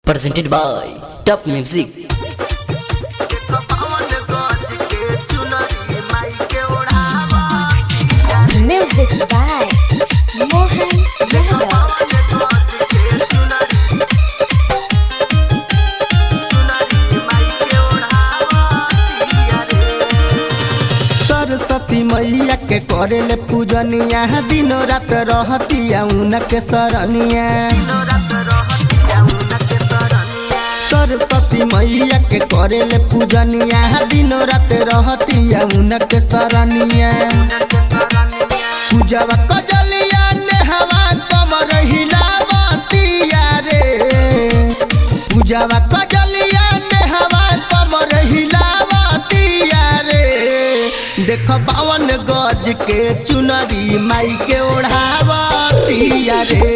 presented by Top Music. Music by Mohan Yadav. Saraswati मैया के करेले पूजनिया दिनो रात रहतिया उनके शरणिया। सरस्वती मैया के करेले पूजनिया दिनो रात रहतिया उनके शरणिया। पूजवा कजलिया नेहवा कमर हिलावतिया रे। पूजवा कजलिया नेहवा कमर हिलावतिया रे। देख बावन गज के चुनरी माई के ओढ़ावतिया रे।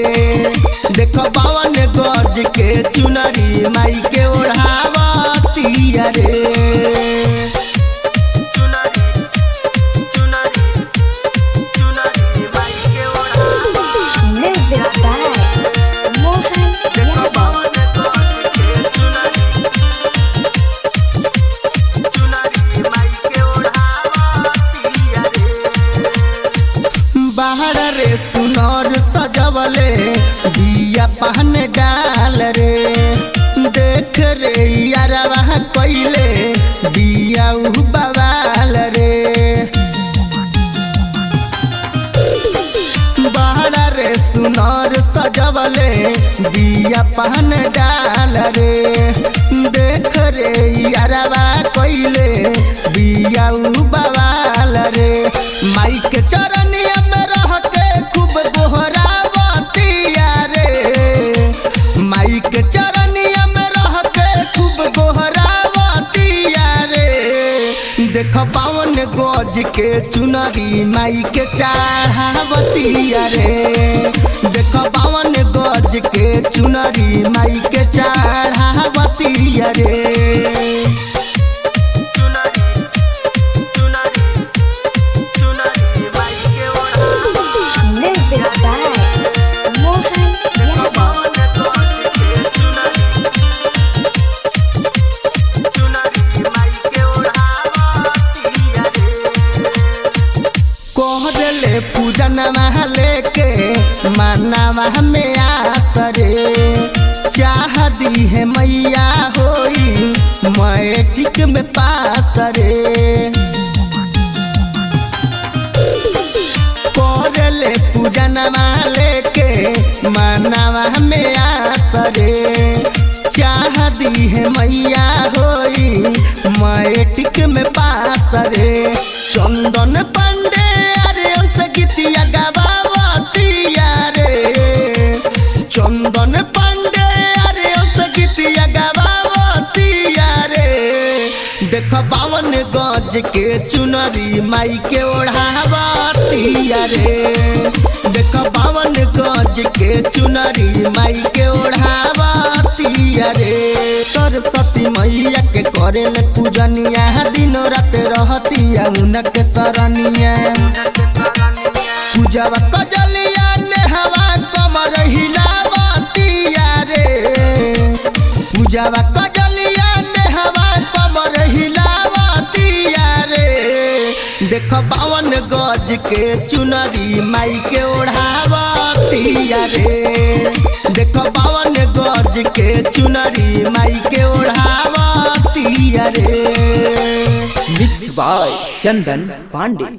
देख बावन गज के चुनरी माई के ओढ़ावतिया रे। Music by Mohan Yadav. बाहर रे सुनर सजवले दिया पहन डाल रे। देख रे यारवा कइले दिया उ बवाल रे। बाहर रे सुनर सजवले दिया पहन डाल रे। देख रे यारवा कइले दिया उ बवाल रे। माई के चरनिया में रह के खूब गोहरावतिया रे। माई के चरनिया में रह के खूब गोहरावतिया रे। देख बावन गज के चुनरी माई के चढ़ावतिया रे। देख बावन गज के चुनरी माई के चढ़ावतिया रे। Music by Mohan Yadav. कोहरले पूजनवा लेके मानवा में आस रे। चाह दी है मैया होई मैट्रिक में पास रे। कोहरले पूजनवा लेके मानवा में आस रे। चाह दी है मैया होई मैट्रिक में पास रे। चंदन पांडे अरे उनसे गीतिया गवावतिया रे। चंदन पांडे अरे उनसे गीतिया गवावतिया रे। देख बावन गज के चुनरी माई के ओढ़ावतिया रे। देख बावन गज के चुनरी माई के ओढ़ावतिया रे। सरस्वती मैया के करेले पूजनिया दिनो रात रहतिया उनके शरणिया। पूजवा कजलिया नेहवा कमर हिलावतिया रे। पूजवा कजलिया नेहवा कमर हिलावतिया रे। देख बावन गज के चुनरी माई के ओढ़ावतिया रे। देख बावन गज के चुनरी माई के ओढ़ावतिया रे। Mixed by Chandan Pandey.